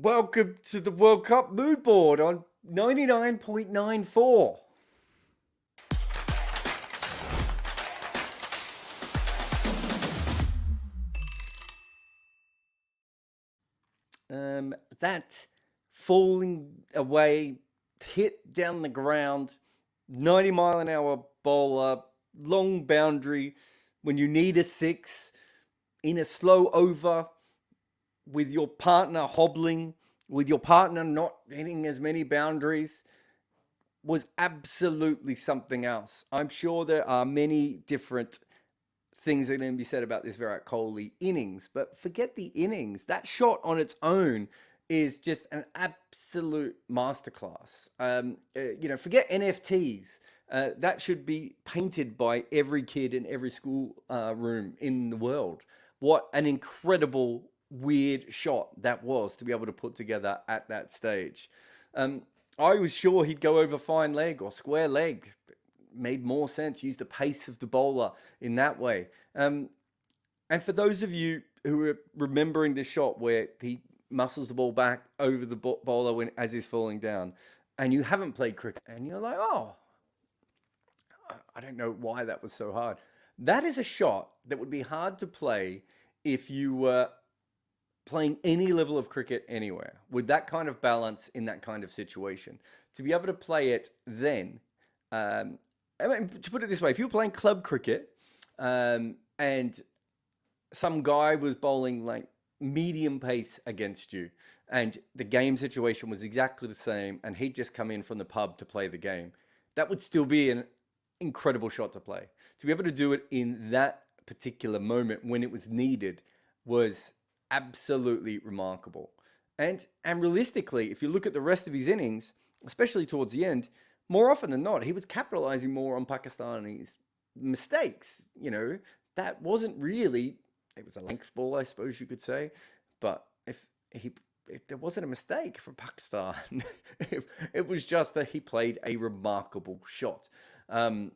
Welcome to the World Cup mood board on 99.94. That falling away, hit down the ground, 90 mile an hour bowler, long boundary, when you need a six, in a slow over, with your partner hobbling, with your partner not hitting as many boundaries, was absolutely something else. I'm sure there are many different things that are going to be said about this Virat Kohli innings, but forget the innings. That shot on its own is just an absolute masterclass. Forget NFTs. That should be painted by every kid in every school room in the world. What an incredible, weird shot that was to be able to put together at that stage. I was sure he'd go over fine leg or square leg. Made more sense, use the pace of the bowler in that way. And for those of you who are remembering this shot where he muscles the ball back over the bowler as he's falling down, and you haven't played cricket, and you're like, oh, I don't know why that was so hard. That is a shot that would be hard to play if you were playing any level of cricket anywhere with that kind of balance in that kind of situation. To be able to play it then, to put it this way, if you were playing club cricket and some guy was bowling like medium pace against you and the game situation was exactly the same and he'd just come in from the pub to play the game, that would still be an incredible shot to play. To be able to do it in that particular moment when it was needed was absolutely remarkable. And realistically, if you look at the rest of his innings, especially towards the end, more often than not, he was capitalizing more on Pakistani's mistakes. You know, that wasn't really, it was a length ball, I suppose you could say. But if there wasn't a mistake from Pakistan, it was just that he played a remarkable shot. And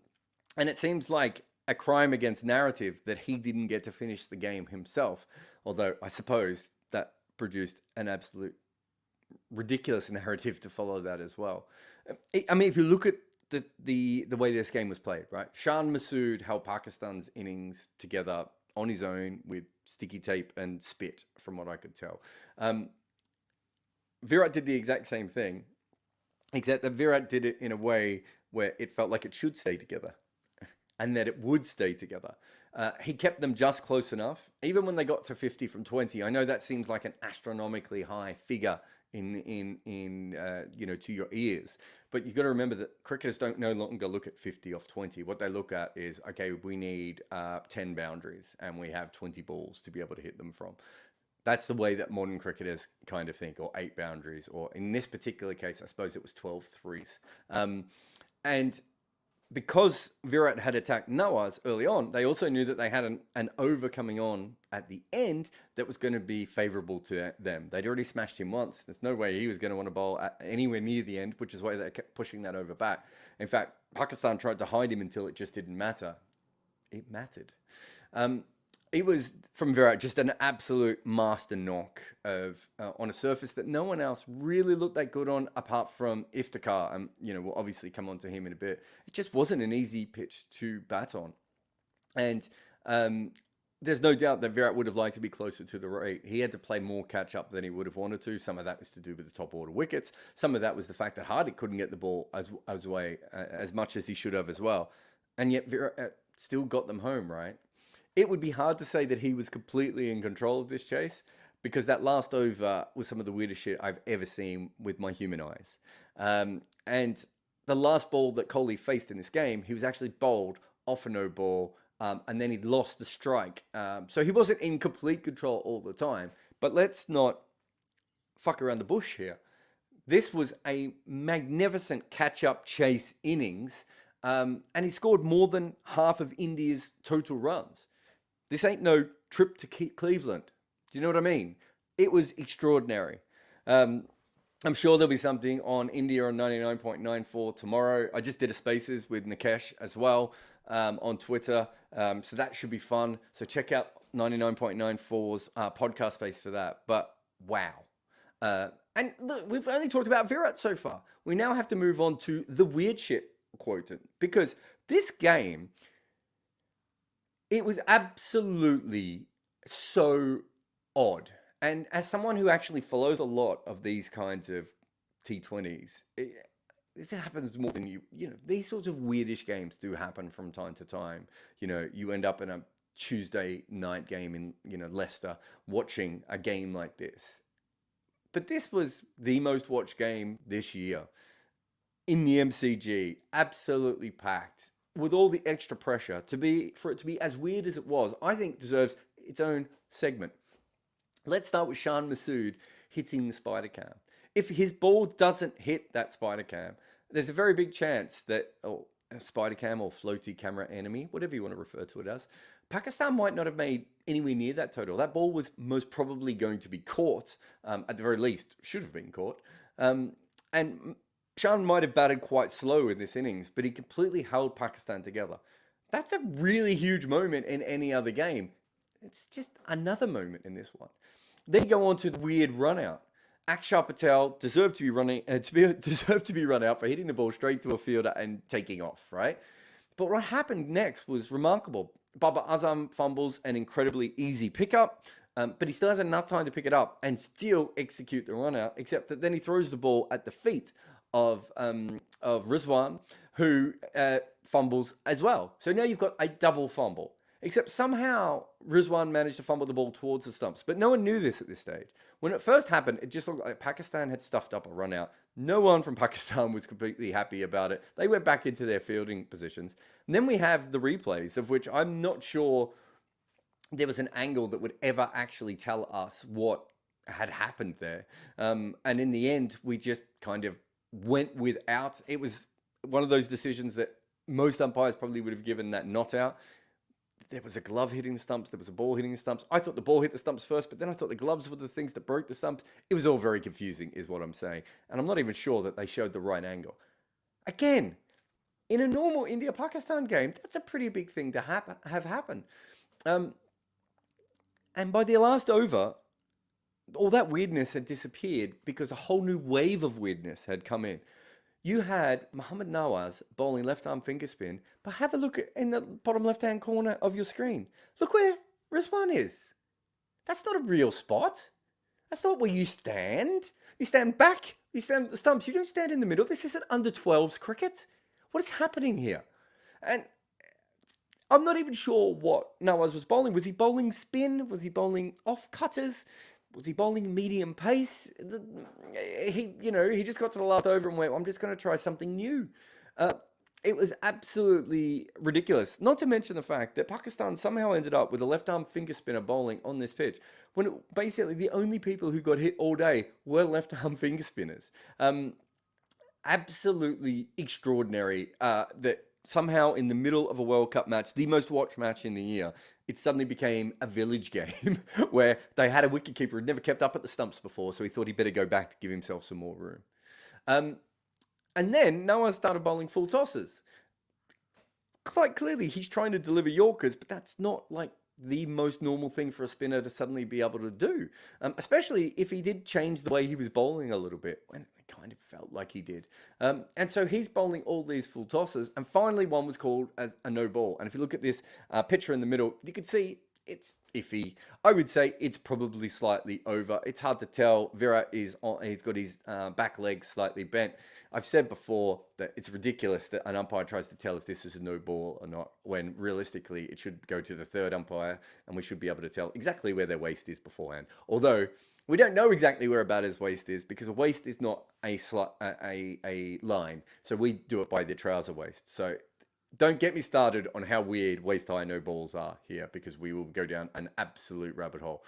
it seems like a crime against narrative that he didn't get to finish the game himself. Although I suppose that produced an absolute ridiculous narrative to follow that as well. I mean, if you look at the way this game was played, right? Shan held Pakistan's innings together on his own with sticky tape and spit, from what I could tell. Virat did the exact same thing, except that Virat did it in a way where it felt like it should stay together and that it would stay together. He kept them just close enough, even when they got to 50 from 20. I know that seems like an astronomically high figure in to your ears, but you've got to remember that cricketers don't no longer look at 50 off 20. What they look at is, okay, we need 10 boundaries and we have 20 balls to be able to hit them from. That's the way that modern cricketers kind of think, or 8 boundaries, or in this particular case, I suppose it was 12 threes. And because Virat had attacked Nawaz early on, they also knew that they had an over coming on at the end that was going to be favorable to them. They'd already smashed him once. There's no way he was going to want to bowl anywhere near the end, which is why they kept pushing that over back. In fact, Pakistan tried to hide him until it just didn't matter. It mattered. It was, from Virat, just an absolute master knock of on a surface that no one else really looked that good on, apart from Iftikhar. And we'll obviously come on to him in a bit. It just wasn't an easy pitch to bat on, and there's no doubt that Virat would have liked to be closer to the rate. He had to play more catch up than he would have wanted to. Some of that was to do with the top order wickets. Some of that was the fact that Hardik couldn't get the ball as much as he should have as well, and yet Virat still got them home, right? It would be hard to say that he was completely in control of this chase, because that last over was some of the weirdest shit I've ever seen with my human eyes. And the last ball that Kohli faced in this game, he was actually bowled off a no ball, and then he lost the strike. So he wasn't in complete control all the time. But let's not fuck around the bush here. This was a magnificent catch-up chase innings, and he scored more than half of India's total runs. This ain't no trip to Cleveland. Do you know what I mean? It was extraordinary. I'm sure there'll be something on India on 99.94 tomorrow. I just did a Spaces with Nikesh as well on Twitter. So that should be fun. So check out 99.94's podcast space for that. But wow. And look, we've only talked about Virat so far. We now have to move on to the weird shit quotient, because this game, it was absolutely so odd. And as someone who actually follows a lot of these kinds of T20s, this happens more than these sorts of weirdish games do happen from time to time. You end up in a Tuesday night game in, Leicester watching a game like this. But this was the most watched game this year in the MCG, absolutely packed with all the extra pressure for it to be as weird as it was. I think deserves its own segment. Let's start with Shan hitting the spider cam. If his ball doesn't hit that spider cam, there's a very big chance that a spider cam or floaty camera enemy, whatever you want to refer to it as, Pakistan might not have made anywhere near that total. That ball was most probably going to be caught, at the very least, should have been caught. And Shan might have batted quite slow in this innings, but he completely held Pakistan together. That's a really huge moment in any other game. It's just another moment in this one. Then you go on to the weird run out. Akshar Patel deserved to be run out for hitting the ball straight to a fielder and taking off, right? But what happened next was remarkable. Babar Azam fumbles an incredibly easy pickup, but he still has enough time to pick it up and still execute the run out, except that then he throws the ball at the feet of Rizwan, who fumbles as well. So now you've got a double fumble. Except somehow Rizwan managed to fumble the ball towards the stumps. But no one knew this at this stage. When it first happened, it just looked like Pakistan had stuffed up a run out. No one from Pakistan was completely happy about it. They went back into their fielding positions. And then we have the replays, of which I'm not sure there was an angle that would ever actually tell us what had happened there. And in the end, we just kind of went without. It was one of those decisions that most umpires probably would have given that not out. There was a glove hitting the stumps. There was a ball hitting the stumps. I thought the ball hit the stumps first, but then I thought the gloves were the things that broke the stumps. It was all very confusing, is what I'm saying. And I'm not even sure that they showed the right angle. Again, in a normal India-Pakistan game, that's a pretty big thing to have happen. And by the last over, all that weirdness had disappeared because a whole new wave of weirdness had come in. You had Mohammad Nawaz bowling left-arm finger spin, but have a look in the bottom left-hand corner of your screen. Look where Rizwan is. That's not a real spot. That's not where you stand. You stand back. You stand at the stumps. You don't stand in the middle. This isn't under 12s cricket. What is happening here? And I'm not even sure what Nawaz was bowling. Was he bowling spin? Was he bowling off cutters? Was he bowling medium pace? He just got to the last over and went, I'm just going to try something new. It was absolutely ridiculous. Not to mention the fact that Pakistan somehow ended up with a left-arm finger spinner bowling on this pitch, when basically the only people who got hit all day were left-arm finger spinners. Absolutely extraordinary that somehow in the middle of a World Cup match, the most watched match in the year, it suddenly became a village game where they had a wicketkeeper who'd never kept up at the stumps before, so he thought he'd better go back to give himself some more room. And then Noah started bowling full tosses. Quite clearly, he's trying to deliver Yorkers, but that's not like the most normal thing for a spinner to suddenly be able to do, especially if he did change the way he was bowling a little bit, when it kind of felt like he did. And so he's bowling all these full tosses, and finally one was called as a no ball. And if you look at this picture in the middle, you can see it's iffy. I would say it's probably slightly over. It's hard to tell. Virat he's got his back leg slightly bent. I've said before that it's ridiculous that an umpire tries to tell if this is a no ball or not, when realistically it should go to the third umpire and we should be able to tell exactly where their waist is beforehand. Although we don't know exactly where a batter's waist is, because a waist is not a line. So we do it by the trouser waist. So don't get me started on how weird waist-high no balls are here, because we will go down an absolute rabbit hole.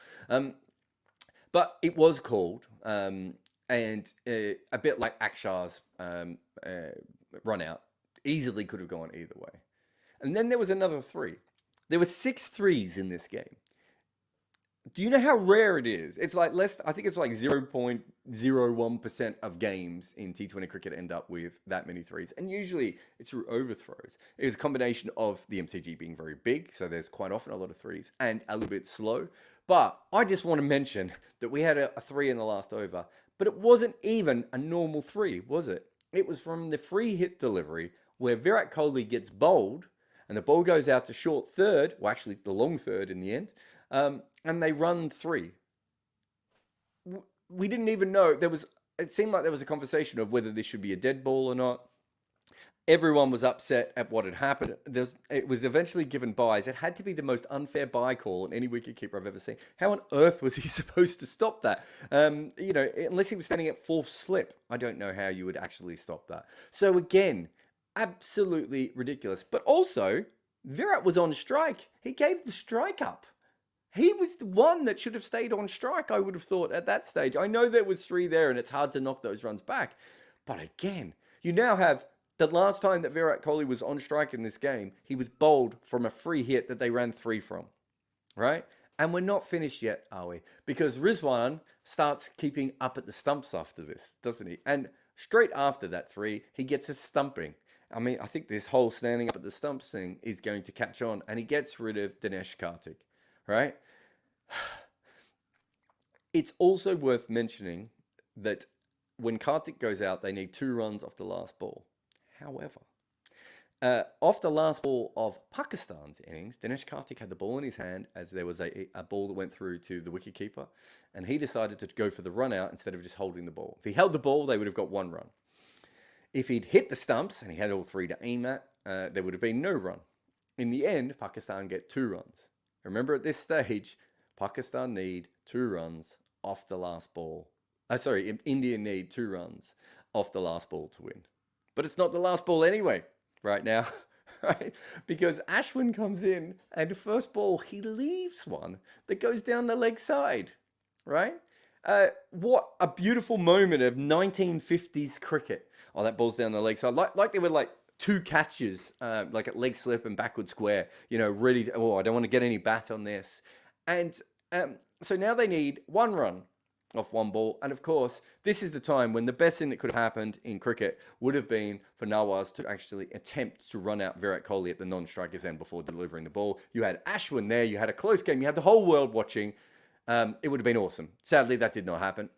But it was called, and a bit like Akshar's run out, easily could have gone either way. And then there was another three. There were 6 threes in this game. Do you know how rare it is? It's like I think it's like 0.01% of games in T20 cricket end up with that many threes. And usually it's through overthrows. It's a combination of the MCG being very big, so there's quite often a lot of threes, and a little bit slow. But I just want to mention that we had a three in the last over, but it wasn't even a normal three, was it? It was from the free hit delivery where Virat Kohli gets bowled and the ball goes out to short third, well, actually the long third in the end, and they run three. We didn't even know there was. It seemed like there was a conversation of whether this should be a dead ball or not. Everyone was upset at what had happened. It was eventually given byes. It had to be the most unfair bye call in any wicketkeeper I've ever seen. How on earth was he supposed to stop that? Unless he was standing at fourth slip, I don't know how you would actually stop that. So again, absolutely ridiculous. But also, Virat was on strike. He gave the strike up. He was the one that should have stayed on strike, I would have thought, at that stage. I know there was three there, and it's hard to knock those runs back. But again, you now have the last time that Virat Kohli was on strike in this game, he was bowled from a free hit that they ran three from, right? And we're not finished yet, are we? Because Rizwan starts keeping up at the stumps after this, doesn't he? And straight after that three, he gets a stumping. I mean, I think this whole standing up at the stumps thing is going to catch on, and he gets rid of Dinesh Karthik, right? It's also worth mentioning that when Karthik goes out, they need 2 runs off the last ball. However, off the last ball of Pakistan's innings, Dinesh Karthik had the ball in his hand as there was a ball that went through to the wicketkeeper, and he decided to go for the run out instead of just holding the ball. If he held the ball, they would have got 1 run. If he'd hit the stumps, and he had all 3 to aim at, there would have been no run. In the end, Pakistan get 2 runs. Remember, at this stage, Pakistan need 2 runs off the last ball. India need 2 runs off the last ball to win. But it's not the last ball anyway, right now, right? Because Ashwin comes in and the first ball, he leaves one that goes down the leg side, right? What a beautiful moment of 1950s cricket. Oh, that ball's down the leg side. Like they were like 2 catches, like at leg slip and backward square, ready to, I don't want to get any bat on this. And so now they need 1 run off 1 ball. And of course, this is the time when the best thing that could have happened in cricket would have been for Nawaz to actually attempt to run out Virat Kohli at the non-striker's end before delivering the ball. You had Ashwin there, you had a close game, you had the whole world watching. It would have been awesome. Sadly, that did not happen.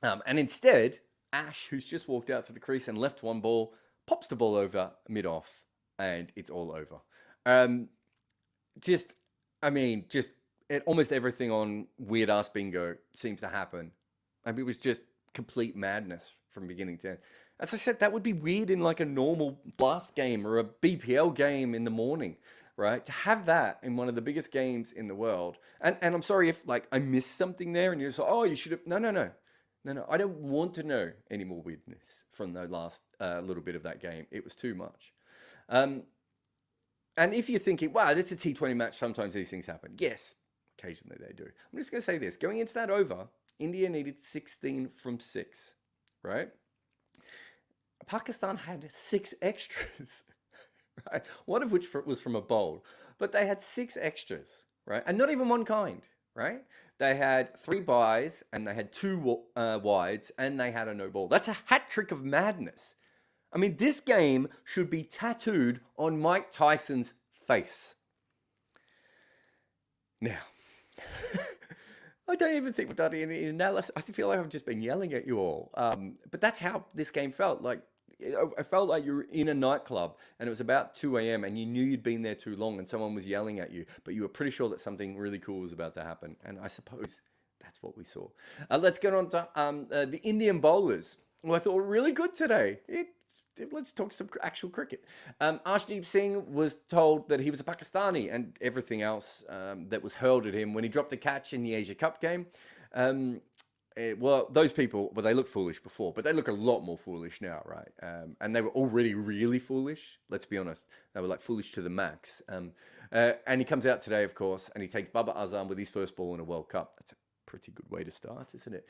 And instead, Ash, who's just walked out to the crease and left 1 ball, pops the ball over mid-off, and it's all over. Almost everything on Weird Ass Bingo seems to happen. I mean, it was just complete madness from beginning to end. As I said, that would be weird in like a normal blast game or a BPL game in the morning, right? To have that in one of the biggest games in the world. And I'm sorry if like I missed something there and you're just like, oh, you should have. No. I don't want to know any more weirdness from the last little bit of that game. It was too much. And if you're thinking, wow, this is a T20 match, sometimes these things happen. Yes, occasionally they do. I'm just going to say this. Going into that over, India needed 16 from 6, right? Pakistan had 6 extras, right? One of which was from a bowl. But they had 6 extras, right? And not even one kind, right? They had 3 byes, and they had 2 wides, and they had a no ball. That's a hat trick of madness. I mean, this game should be tattooed on Mike Tyson's face. Now, I don't even think we've done any analysis. I feel like I've just been yelling at you all. But that's how this game felt. Like, I felt like you were in a nightclub and it was about 2 a.m. and you knew you'd been there too long and someone was yelling at you, but you were pretty sure that something really cool was about to happen. And I suppose that's what we saw. Let's get on to the Indian bowlers, who I thought were really good today. Let's talk some actual cricket. Arshdeep Singh was told that he was a Pakistani and everything else that was hurled at him when he dropped a catch in the Asia Cup game. Those people, they looked foolish before, but they look a lot more foolish now, right? And they were already really foolish. Let's be honest. They were like foolish to the max. And he comes out today, of course, and he takes Babar Azam with his first ball in a World Cup. That's a pretty good way to start, isn't it?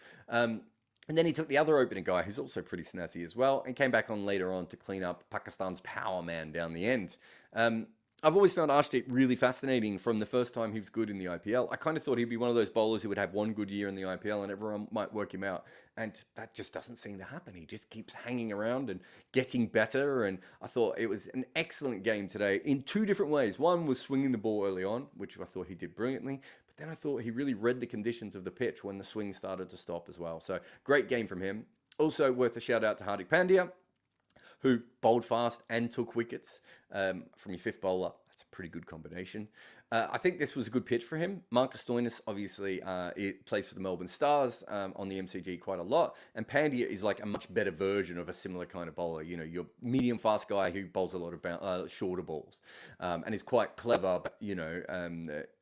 And then he took the other opening guy, who's also pretty snazzy as well, and came back on later on to clean up Pakistan's power man down the end. I've always found Arshdeep really fascinating from the first time he was good in the IPL. I kind of thought he'd be one of those bowlers who would have one good year in the IPL and everyone might work him out. And that just doesn't seem to happen. He just keeps hanging around and getting better. And I thought it was an excellent game today in 2 different ways. One was swinging the ball early on, which I thought he did brilliantly. But But then I thought he really read the conditions of the pitch when the swing started to stop as well. So great game from him. Also worth a shout out to Hardik Pandya, who bowled fast and took wickets from your fifth bowler. That's a pretty good combination. I think this was a good pitch for him. Marcus Stoinis, obviously, plays for the Melbourne Stars on the MCG quite a lot. And Pandya is like a much better version of a similar kind of bowler. You know, your medium fast guy who bowls a lot of shorter balls. And is quite clever, but, you know,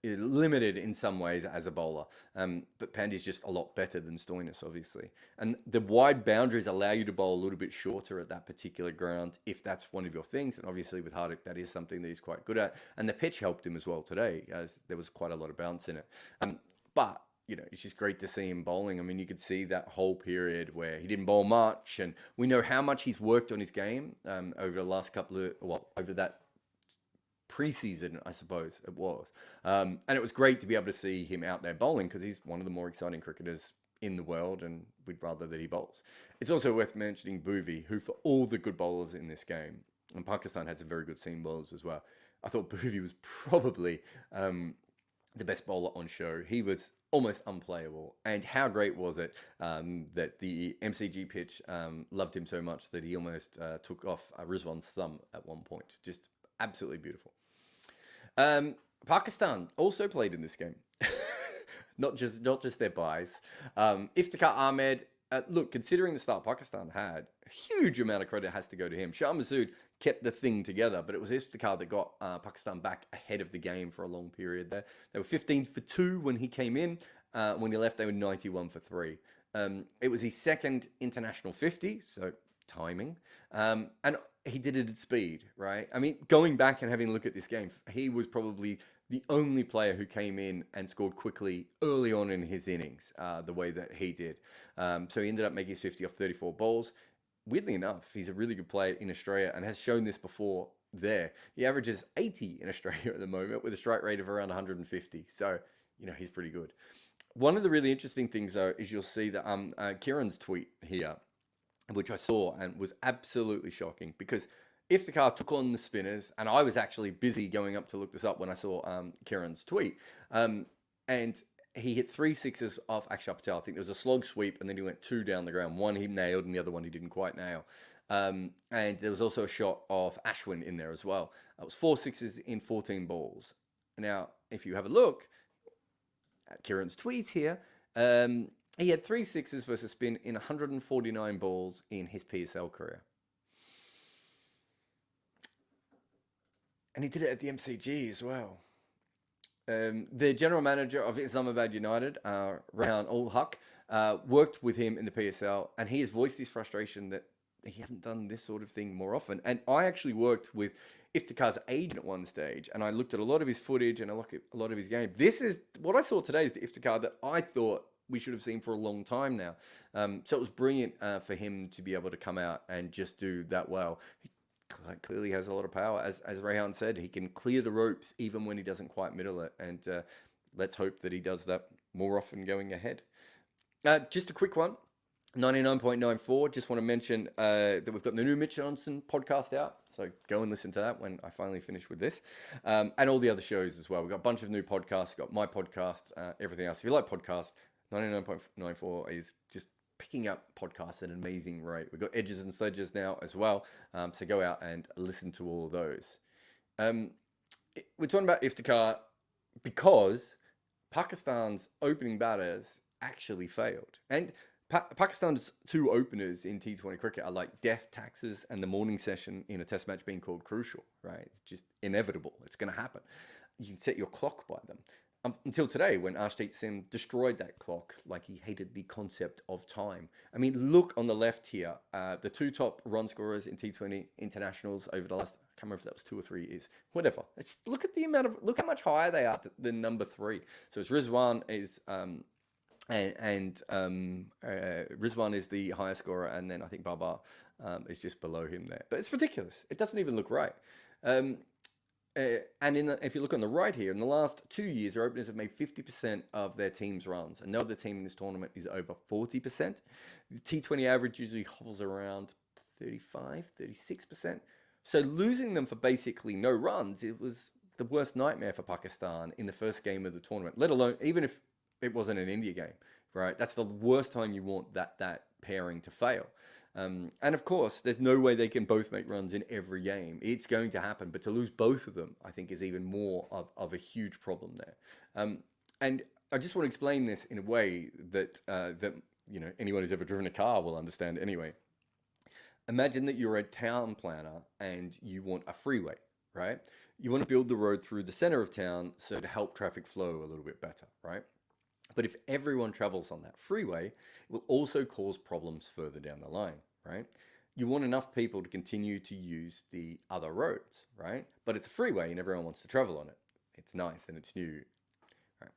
limited in some ways as a bowler. But Pandya's just a lot better than Stoinis, obviously. And the wide boundaries allow you to bowl a little bit shorter at that particular ground, if that's one of your things. And obviously with Hardik, that is something that he's quite good at. And the pitch helped him as well today, as there was quite a lot of bounce in it. But, you know, it's just great to see him bowling. I mean, you could see that whole period where he didn't bowl much. And we know how much he's worked on his game over the last over that preseason, I suppose it was. And it was great to be able to see him out there bowling, because he's one of the more exciting cricketers in the world, and we'd rather that he bowls. It's also worth mentioning Bhuvi, who, for all the good bowlers in this game, and Pakistan had some very good seam bowlers as well, I thought Bhuvi was probably the best bowler on show. He was almost unplayable. And how great was it that the MCG pitch loved him so much that he almost took off Rizwan's thumb at one point. Just absolutely beautiful. Pakistan also played in this game. not just their buys. Iftikhar Ahmed, look, considering the start Pakistan had, a huge amount of credit has to go to him. Shah Massoud kept the thing together, but it was Iftikhar that got Pakistan back ahead of the game for a long period there. They were 15 for 2 when he came in. When he left, they were 91 for 3. It was his second international 50, so timing. And he did it at speed, right? I mean, going back and having a look at this game, he was probably the only player who came in and scored quickly early on in his innings, the way that he did. So he ended up making his 50 off 34 balls. Weirdly enough, he's a really good player in Australia and has shown this before there. He averages 80 in Australia at the moment with a strike rate of around 150. So, you know, he's pretty good. One of the really interesting things, though, is you'll see that Kieran's tweet here, which I saw and was absolutely shocking, because Iftikhar took on the spinners, and I was actually busy going up to look this up when I saw Kieran's tweet. And he hit 3 sixes off Akshar Patel. I think there was a slog sweep, and then he went 2 down the ground. One he nailed, and the other one he didn't quite nail. And there was also a shot of Ashwin in there as well. It was 4 sixes in 14 balls. Now, if you have a look at Kieran's tweet here, he had 3 sixes versus spin in 149 balls in his PSL career. And he did it at the MCG as well. The general manager of Islamabad United, Rehan Ul Haq, worked with him in the PSL, and he has voiced his frustration that he hasn't done this sort of thing more often. And I actually worked with Iftikhar's agent at one stage, and I looked at a lot of his footage and I looked at a lot of his game. This is what I saw today, is the Iftikhar that I thought we should have seen for a long time now. So it was brilliant for him to be able to come out and just do that well. He clearly has a lot of power. As Rehan said, he can clear the ropes even when he doesn't quite middle it. And let's hope that he does that more often going ahead. Just a quick one. 99.94. Just want to mention that we've got the new Mitch Johnson podcast out. So go and listen to that when I finally finish with this. And all the other shows as well. We've got a bunch of new podcasts. We've got my podcast, everything else. If you like podcasts, 99.94 is just picking up podcasts at an amazing rate. We've got Edges and Sledges now as well. So go out and listen to all of those. We're talking about Iftikhar because Pakistan's opening batters actually failed. And Pakistan's 2 openers in T20 cricket are like death taxes and the morning session in a test match being called crucial, right? It's just inevitable. It's going to happen. You can set your clock by them. Until today, when Arshdeep Singh destroyed that clock like he hated the concept of time. I mean, look on the left here, the 2 top run scorers in T20 internationals over the last, I can't remember if that was 2 or 3 years, whatever. Look at the amount of, look how much higher they are than number 3. So it's Rizwan is, Rizwan is the highest scorer, and then I think Babar is just below him there. But it's ridiculous. It doesn't even look right. And if you look on the right here, in the last 2 years, their openers have made 50% of their team's runs. And no other team in this tournament is over 40%. The T20 average usually hovers around 35, 36%. So losing them for basically no runs, it was the worst nightmare for Pakistan in the first game of the tournament, let alone even if it wasn't an India game, right? That's the worst time you want that pairing to fail. And of course, there's no way they can both make runs in every game. It's going to happen, but to lose both of them, I think, is even more of a huge problem there. And I just want to explain this in a way that anyone who's ever driven a car will understand anyway. Imagine that you're a town planner and you want a freeway, right? You want to build the road through the center of town so to help traffic flow a little bit better, right? But if everyone travels on that freeway, it will also cause problems further down the line, right? You want enough people to continue to use the other roads, right? But it's a freeway and everyone wants to travel on it. It's nice and it's new. Right?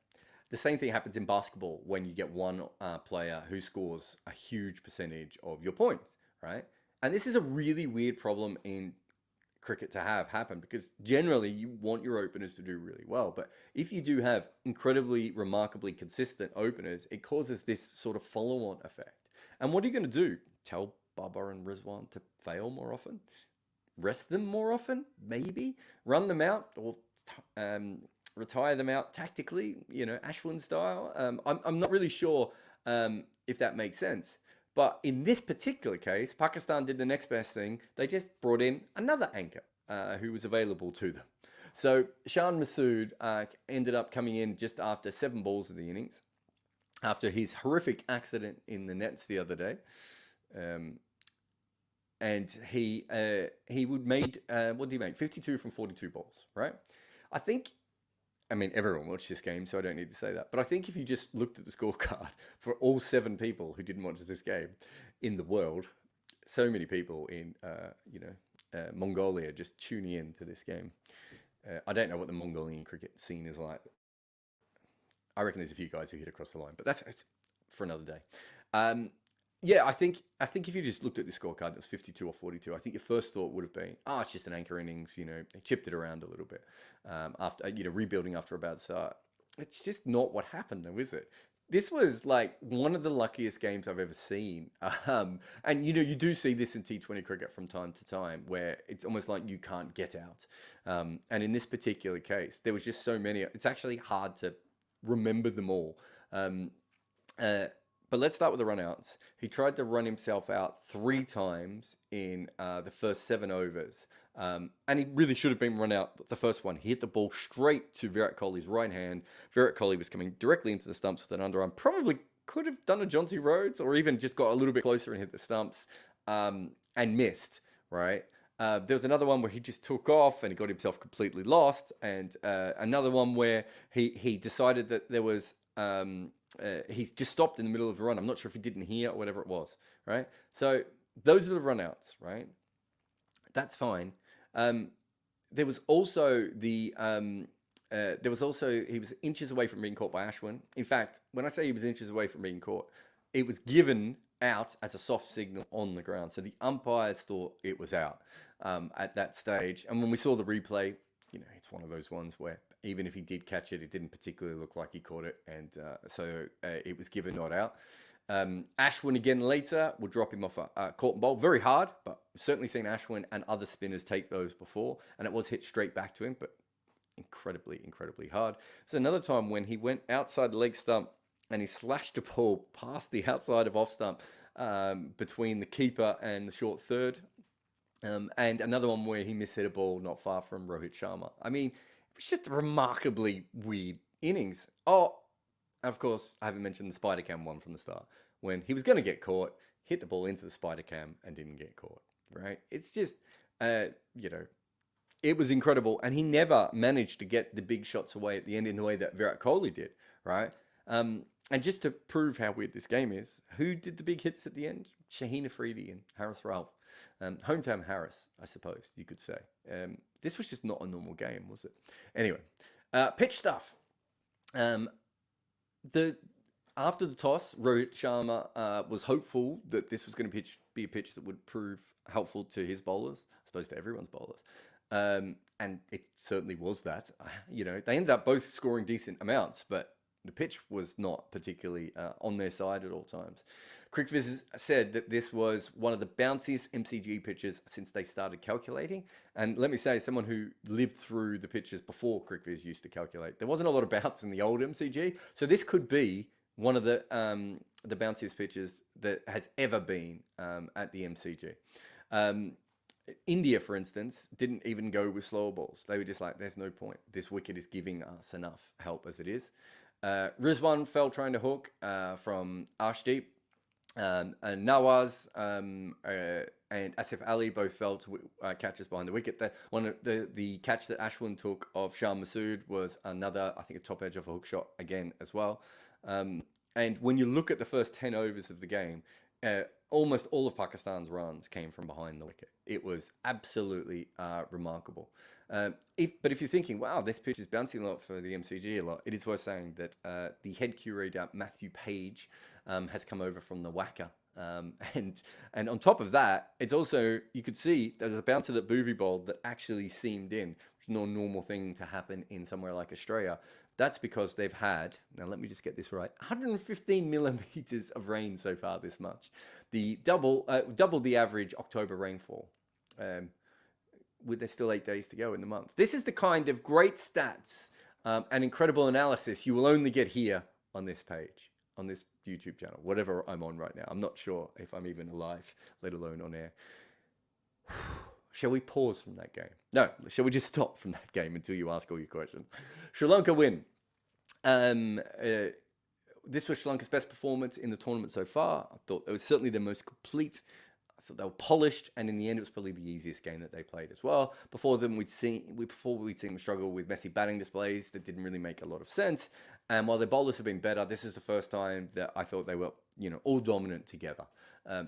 The same thing happens in basketball when you get one player who scores a huge percentage of your points, right? And this is a really weird problem in cricket to have happen because generally you want your openers to do really well. But if you do have incredibly, remarkably consistent openers, it causes this sort of follow-on effect. And what are you going to do? Tell Baba and Rizwan to fail more often? Rest them more often? Maybe? Run them out or retire them out tactically, Ashwin style? I'm not really sure if that makes sense. But in this particular case, Pakistan did the next best thing. They just brought in another anchor who was available to them. So Shan ended up coming in just after 7 balls of the innings, after his horrific accident in the nets the other day. And he made, what did he make? 52 from 42 balls, right? Everyone watched this game, so I don't need to say that. But I think if you just looked at the scorecard for all 7 people who didn't watch this game in the world, so many people in, Mongolia just tuning in to this game. I don't know what the Mongolian cricket scene is like. I reckon there's a few guys who hit across the line, but that's for another day. Yeah, I think if you just looked at the scorecard, it was 52 or 42. I think your first thought would have been, it's just an anchor innings. They chipped it around a little bit after rebuilding after a bad start. It's just not what happened, though, is it? This was like one of the luckiest games I've ever seen. And you do see this in T20 cricket from time to time, where it's almost like you can't get out. And in this particular case, there was just so many. It's actually hard to remember them all. But let's start with the run-outs. He tried to run himself out 3 times in the first 7 overs. And he really should have been run out the first one. He hit the ball straight to Virat Kohli's right hand. Virat Kohli was coming directly into the stumps with an underarm. Probably could have done a John C. Rhodes or even just got a little bit closer and hit the stumps and missed, right? There was another one where he just took off and he got himself completely lost. And another one where he decided that there was... he's just stopped in the middle of a run. I'm not sure if he didn't hear or whatever it was, right? So those are the run-outs, right? That's fine. There was also he was inches away from being caught by Ashwin. In fact, when I say he was inches away from being caught, it was given out as a soft signal on the ground. So the umpires thought it was out at that stage. And when we saw the replay, it's one of those ones where even if he did catch it, it didn't particularly look like he caught it. And so it was given not out. Ashwin again later will drop him off a caught and bowl. Very hard, but I've certainly seen Ashwin and other spinners take those before. And it was hit straight back to him, but incredibly, incredibly hard. There's another time when he went outside the leg stump and he slashed a ball past the outside of off stump between the keeper and the short third. And another one where he mishit a ball not far from Rohit Sharma. It was just a remarkably weird innings. Oh, of course, I haven't mentioned the spider cam one from the start. When he was going to get caught, hit the ball into the spider cam and didn't get caught, right? It's just, it was incredible. And he never managed to get the big shots away at the end in the way that Virat Kohli did, right? And just to prove how weird this game is, who did the big hits at the end? Shaheen Afridi and Haris Rauf. Hometown Harris, I suppose you could say. This was just not a normal game, was it? Anyway, pitch stuff. After the toss, Rohit Sharma was hopeful that this was going to be a pitch that would prove helpful to his bowlers, I suppose to everyone's bowlers. And it certainly was that. They ended up both scoring decent amounts, but The pitch was not particularly on their side at all times. CricViz said that this was one of the bounciest MCG pitches since they started calculating. And let me say, someone who lived through the pitches before CricViz used to calculate, there wasn't a lot of bounce in the old MCG. So this could be one of the bounciest pitches that has ever been at the MCG. India, for instance, didn't even go with slower balls. They were just like, there's no point. This wicket is giving us enough help as it is. Rizwan fell trying to hook from Arshdeep. And Nawaz and Asif Ali both fell to catches behind the wicket. The catch that Ashwin took of Shan was another, I think, a top edge of a hook shot again as well. And when you look at the first 10 overs of the game, almost all of Pakistan's runs came from behind the wicket. It was absolutely remarkable. But if you're thinking, wow, this pitch is bouncing a lot for the MCG a lot, it is worth saying that the head curator, Matthew Page, has come over from the WACA. And on top of that, it's also, you could see there's a bouncer that Boovi bowled that actually seamed in, which is not a normal thing to happen in somewhere like Australia. That's because they've had, now let me just get this right, 115 millimeters of rain so far this much. The double the average October rainfall. There's still 8 days to go in the month. This is the kind of great stats and incredible analysis you will only get here on this page, on this YouTube channel, whatever I'm on right now. I'm not sure if I'm even alive, let alone on air. Shall we pause from that game? No, shall we just stop from that game until you ask all your questions? Sri Lanka win. This was Sri Lanka's best performance in the tournament so far. I thought it was certainly the most complete. I thought they were polished, and in the end, it was probably the easiest game that they played as well. Before we'd seen them struggle with messy batting displays that didn't really make a lot of sense. And while their bowlers have been better, this is the first time that I thought they were, all dominant together.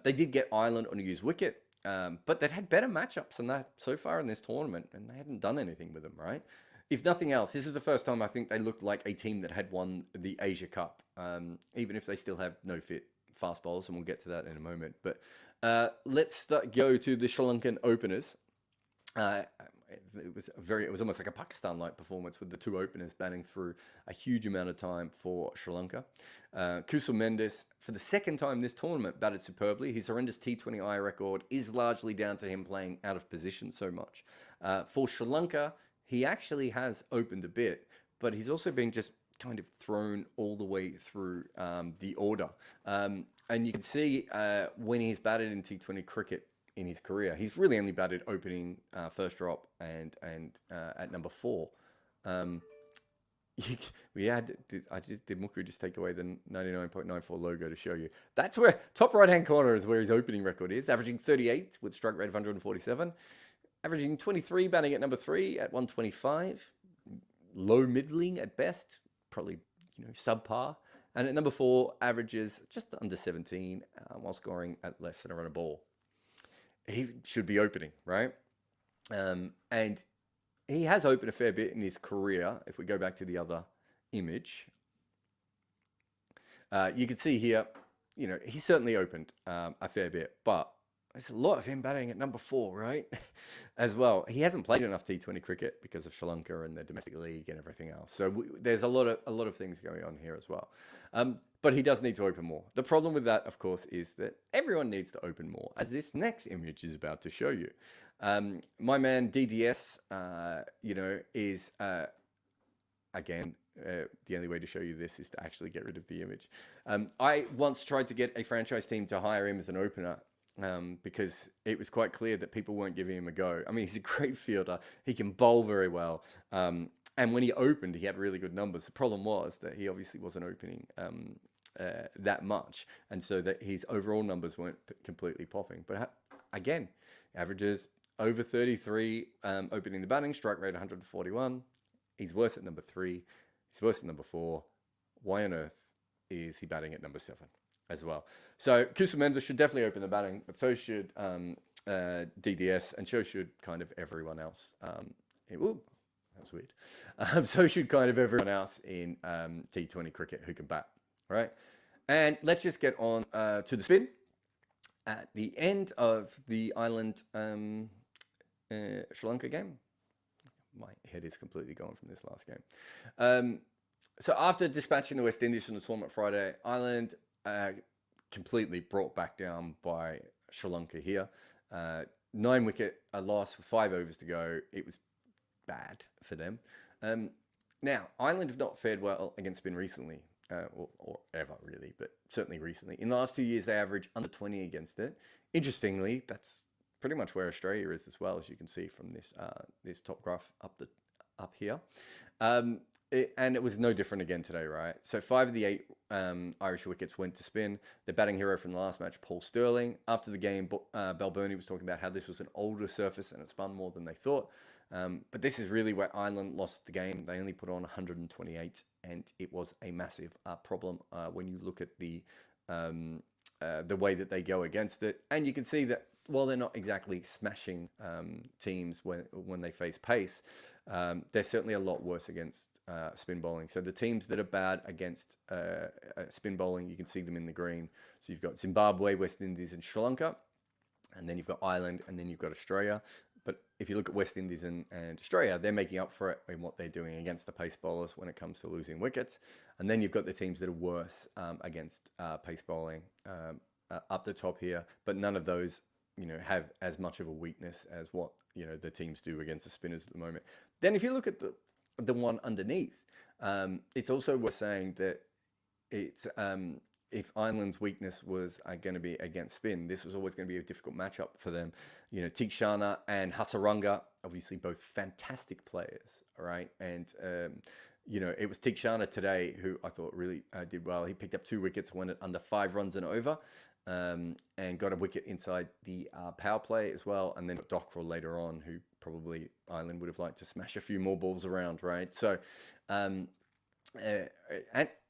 They did get Ireland on a used wicket. But they'd had better matchups than that so far in this tournament, and they hadn't done anything with them, right? If nothing else, this is the first time I think they looked like a team that had won the Asia Cup, even if they still have no fit fast bowlers, and we'll get to that in a moment. But let's go to the Sri Lankan openers. It was almost like a Pakistan-like performance with the two openers batting through a huge amount of time for Sri Lanka. Kusal Mendes, for the second time this tournament, batted superbly. His horrendous T20I record is largely down to him playing out of position so much. For Sri Lanka, he actually has opened a bit, but he's also been just kind of thrown all the way through the order. And you can see when he's batted in T20 cricket, in his career, he's really only batted opening first drop and at number 4. Did Muku just take away the 99.94 logo to show you? That's where top right hand corner is where his opening record is, averaging 38 with strike rate of 147, averaging 23 batting at number 3 at 125, low middling at best, probably subpar, and at number 4 averages just under 17 while scoring at less than a run a ball. He should be opening, right? And he has opened a fair bit in his career. If we go back to the other image, you can see here, he certainly opened a fair bit, but there's a lot of him batting at number 4, right? As well. He hasn't played enough T20 cricket because of Sri Lanka and the domestic league and everything else. So there's a lot of things going on here as well. But he does need to open more. The problem with that, of course, is that everyone needs to open more, as this next image is about to show you. My man DDS, is again. The only way to show you this is to actually get rid of the image. I once tried to get a franchise team to hire him as an opener. Because it was quite clear that people weren't giving him a go. I mean, he's a great fielder. He can bowl very well. And when he opened, he had really good numbers. The problem was that he obviously wasn't opening that much. And so that his overall numbers weren't completely popping. But again, averages over 33, opening the batting, strike rate 141. He's worse at number 3. He's worse at number 4. Why on earth is he batting at number 7? As well. So Kusal Mendes should definitely open the batting, but so should DDS, and so should kind of everyone else. Ooh, that was weird. So should kind of everyone else in T20 cricket who can bat, right? And let's just get on to the spin. At the end of the Island Sri Lanka game, my head is completely gone from this last game. So after dispatching the West Indies from the tournament Friday, Ireland completely brought back down by Sri Lanka here. 9 wicket a loss with 5 overs to go. It was bad for them. Now, Ireland have not fared well against spin recently, or ever really, but certainly recently. In the last 2 years, they average under 20 against it. Interestingly, that's pretty much where Australia is as well, as you can see from this top graph up here. And it was no different again today, right? So 5 of the 8 Irish wickets went to spin. The batting hero from the last match, Paul Sterling. After the game, Balbirnie was talking about how this was an older surface and it spun more than they thought. But this is really where Ireland lost the game. They only put on 128, and it was a massive problem when you look at the way that they go against it. And you can see that while they're not exactly smashing teams when they face pace, they're certainly a lot worse against spin bowling. So the teams that are bad against spin bowling, you can see them in the green. So you've got Zimbabwe, West Indies, and Sri Lanka. And then you've got Ireland, and then you've got Australia. But if you look at West Indies and Australia, they're making up for it in what they're doing against the pace bowlers when it comes to losing wickets. And then you've got the teams that are worse against pace bowling up the top here. But none of those, have as much of a weakness as what, the teams do against the spinners at the moment. Then if you look at the one underneath, it's also worth saying that it's if Ireland's weakness was going to be against spin, this was always going to be a difficult matchup for them. Tikshana and Hasaranga, obviously both fantastic players, right? And it was Tikshana today who I thought really did well. He picked up 2 wickets, went at under 5 runs and over, and got a wicket inside the power play as well. And then Dockrell later on, who probably Ireland would have liked to smash a few more balls around, right? So, and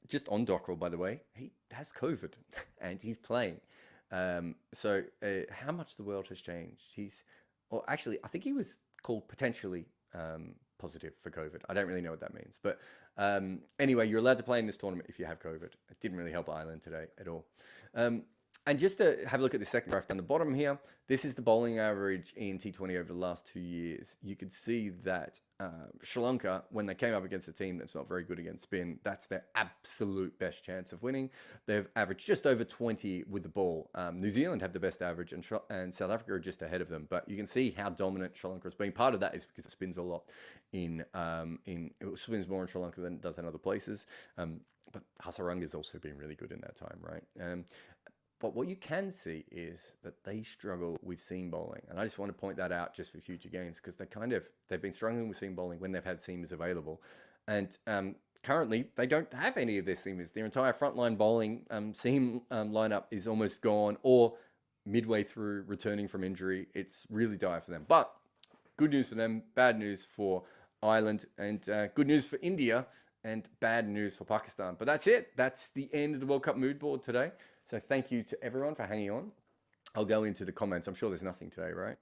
just on Dockrell, by the way, he has COVID and he's playing. So how much the world has changed. I think he was called potentially positive for COVID. I don't really know what that means. But anyway, you're allowed to play in this tournament if you have COVID. It didn't really help Ireland today at all. And just to have a look at the second graph down the bottom here, this is the bowling average in T20 over the last 2 years. You could see that Sri Lanka, when they came up against a team that's not very good against spin, that's their absolute best chance of winning. They've averaged just over 20 with the ball. New Zealand have the best average, and South Africa are just ahead of them. But you can see how dominant Sri Lanka has been. Part of that is because it spins a lot it spins more in Sri Lanka than it does in other places. But Hasaranga's also been really good in that time, right? But what you can see is that they struggle with seam bowling. And I just want to point that out just for future games, because they've been struggling with seam bowling when they've had seamers available. And currently, they don't have any of their seamers. Their entire frontline bowling seam lineup is almost gone, or midway through returning from injury. It's really dire for them. But good news for them, bad news for Ireland, and good news for India, and bad news for Pakistan. But that's it. That's the end of the World Cup mood board today. So thank you to everyone for hanging on. I'll go into the comments. I'm sure there's nothing today, right?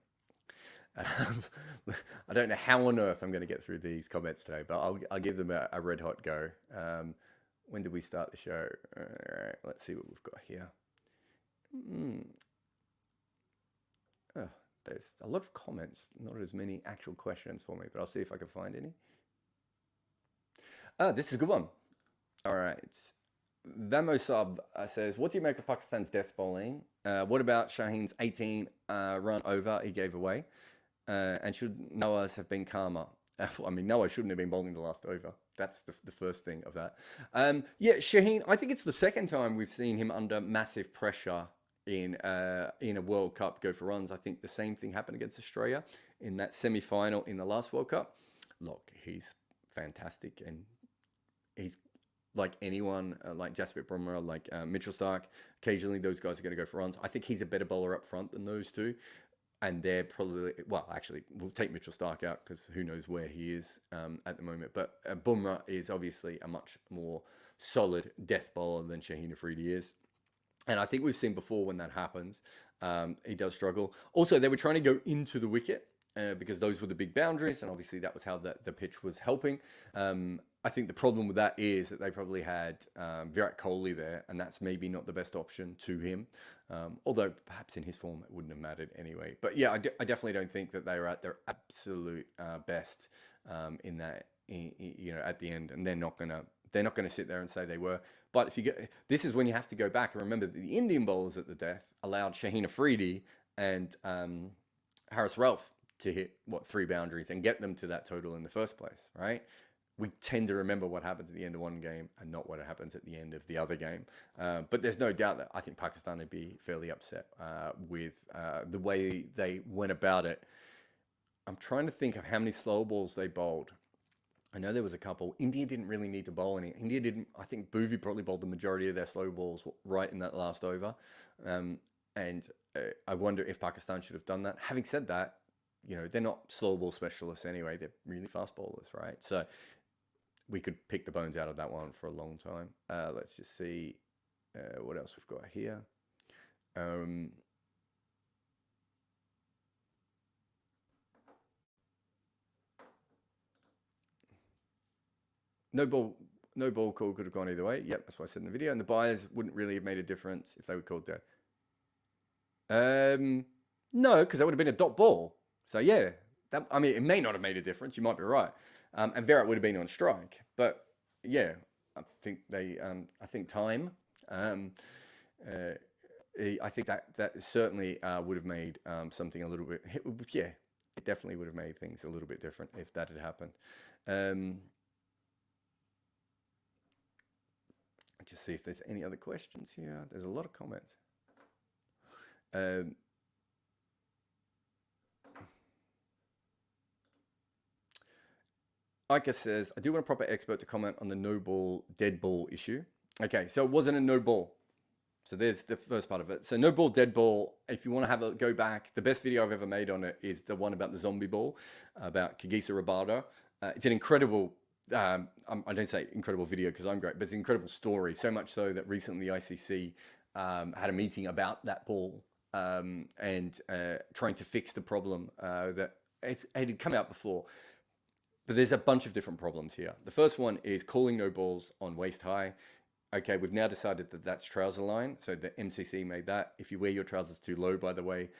I don't know how on earth I'm going to get through these comments today, but I'll give them a red hot go. When did we start the show? All right, let's see what we've got here. Oh, there's a lot of comments, not as many actual questions for me, but I'll see if I can find any. Oh, this is a good one. All right. Vamo Sub says, what do you make of Pakistan's death bowling? What about Shaheen's 18 run over he gave away? And should Noah's have been calmer? I mean, Noah shouldn't have been bowling the last over. That's the first thing of that. Yeah, Shaheen, I think it's the second time we've seen him under massive pressure in a World Cup go for runs. I think the same thing happened against Australia in that semi-final in the last World Cup. Look, he's fantastic, and he's like anyone, like Jasprit Bumrah, like Mitchell Starc. Occasionally, those guys are going to go for runs. I think he's a better bowler up front than those two. And they're probably, well, actually, we'll take Mitchell Starc out because who knows where he is at the moment. But Bumrah is obviously a much more solid death bowler than Shaheen Afridi is. And I think we've seen before when that happens, he does struggle. Also, they were trying to go into the wicket because those were the big boundaries. And obviously, that was how the pitch was helping. I think the problem with that is that they probably had Virat Kohli there, and that's maybe not the best option to him. Although perhaps in his form it wouldn't have mattered anyway. But yeah, I definitely don't think that they were at their absolute best in that, at the end, and they're not going to They're not going to sit there and say they were. But if you get, this is when you have to go back and remember that the Indian bowlers at the death allowed Shaheen Afridi and Harris Ralph to hit, 3 boundaries and get them to that total in the first place, right? We tend to remember what happens at the end of one game and not what happens at the end of the other game. But there's no doubt that I think Pakistan would be fairly upset with the way they went about it. I'm trying to think of how many slow balls they bowled. I know there was a couple. India didn't really need to bowl any. India didn't. I think Bhuvi probably bowled the majority of their slow balls right in that last over. And I wonder if Pakistan should have done that. Having said that, they're not slow ball specialists anyway. They're really fast bowlers, right? So we could pick the bones out of that one for a long time. Let's just see what else we've got here. No ball call could have gone either way. Yep, that's what I said in the video. And the buyers wouldn't really have made a difference if they were called dead. No, because that would have been a dot ball. So yeah, it may not have made a difference. You might be right. And Virat would have been on strike. But yeah, I think I think time. I think that certainly would have made something a little bit. Yeah, it definitely would have made things a little bit different if that had happened. Just see if there's any other questions here. There's a lot of comments. Ika says, I do want a proper expert to comment on the no ball, dead ball issue. Okay, so it wasn't a no ball. So there's the first part of it. So no ball, dead ball. If you want to have a go back, the best video I've ever made on it is the one about the zombie ball, about Kagisa Rabada. It's an incredible, I don't say incredible video because I'm great, but it's an incredible story. So much so that recently the ICC had a meeting about that ball and trying to fix the problem that it had come out before. But there's a bunch of different problems here. The first one is calling no balls on waist high. Okay, we've now decided that that's trouser line. So the MCC made that. If you wear your trousers too low, by the way,